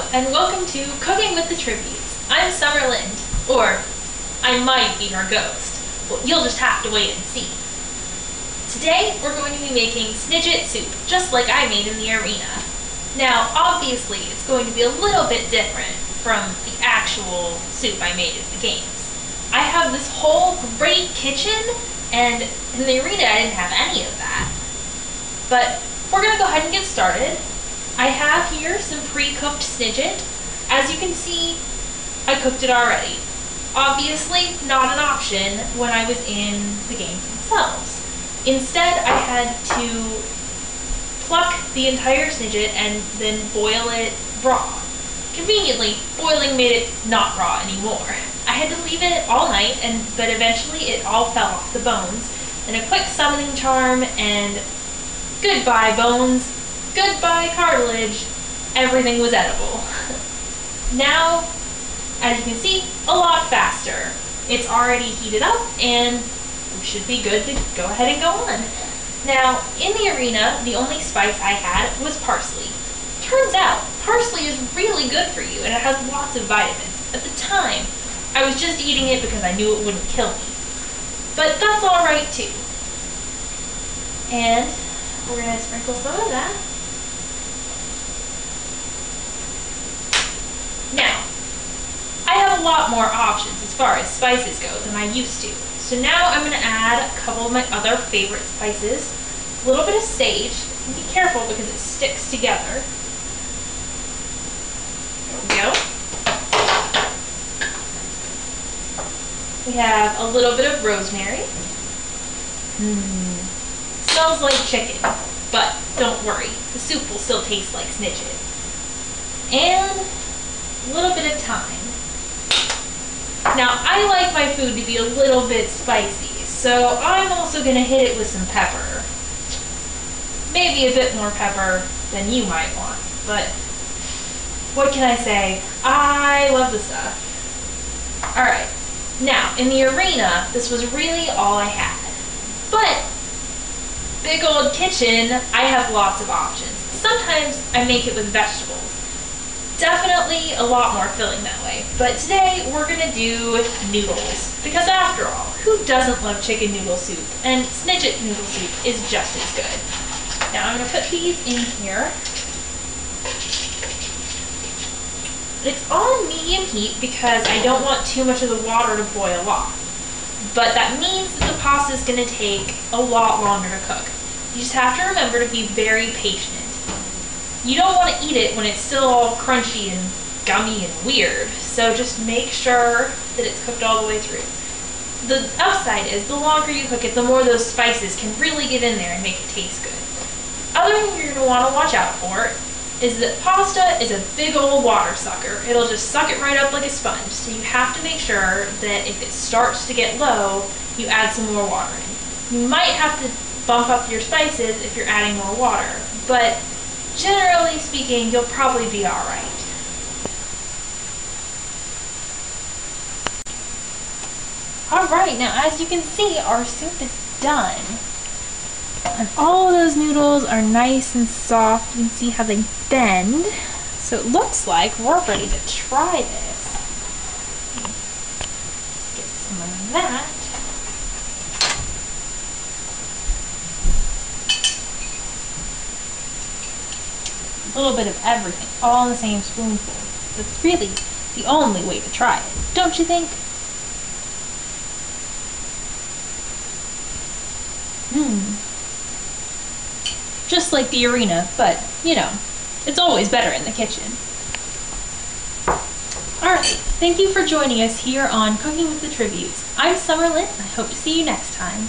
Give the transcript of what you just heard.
Hello, and welcome to Cooking with the Tributes. I'm Summer Lind, or I might be her ghost. Well, you'll just have to wait and see. Today, we're going to be making Snidget Soup, just like I made in the arena. Now, obviously, it's going to be a little bit different from the actual soup I made in the games. I have this whole great kitchen, and in the arena I didn't have any of that. But we're going to go ahead and get started. I have here some pre-cooked Snidget. As you can see, I cooked it already. Obviously, not an option when I was in the games themselves. Instead, I had to pluck the entire Snidget and then boil it raw. Conveniently, boiling made it not raw anymore. I had to leave it all night, but eventually it all fell off the bones. And a quick summoning charm and goodbye bones, goodbye cartilage, everything was edible. Now, as you can see, a lot faster. It's already heated up and we should be good to go ahead and go on. Now, in the arena, the only spice I had was parsley. Turns out, parsley is really good for you and it has lots of vitamins. At the time, I was just eating it because I knew it wouldn't kill me. But that's alright too. And we're going to sprinkle some of that. Now, I have a lot more options as far as spices go than I used to. So now I'm going to add a couple of my other favorite spices. A little bit of sage. And be careful because it sticks together. There we go. We have a little bit of rosemary. Smells like chicken, but don't worry, the soup will still taste like Snidget. And a little bit of thyme. Now, I like my food to be a little bit spicy, so I'm also going to hit it with some pepper. Maybe a bit more pepper than you might want, but what can I say? I love the stuff. Alright, now, in the arena, this was really all I had. But big old kitchen, I have lots of options. Sometimes I make it with vegetables. Definitely a lot more filling that way. But today we're gonna do noodles. Because after all, who doesn't love chicken noodle soup? And Snidget noodle soup is just as good. Now I'm gonna put these in here. It's on medium heat because I don't want too much of the water to boil off. But that means that the pasta is going to take a lot longer to cook. You just have to remember to be very patient. You don't want to eat it when it's still all crunchy and gummy and weird, so just make sure that it's cooked all the way through. The upside is the longer you cook it, the more those spices can really get in there and make it taste good. Other thing you're going to want to watch out for is that pasta is a big old water sucker. It'll just suck it right up like a sponge. So you have to make sure that if it starts to get low, you add some more water in. You might have to bump up your spices if you're adding more water, but generally speaking, you'll probably be all right. All right, now as you can see, our soup is done. And all of those noodles are nice and soft. You can see how they bend. So it looks like we're ready to try this. Get some of that. A little bit of everything, all in the same spoonful. That's really the only way to try it, don't you think? Just like the arena, but, you know, it's always better in the kitchen. Alright, thank you for joining us here on Cooking with the Tributes. I'm Summer Lind, and I hope to see you next time.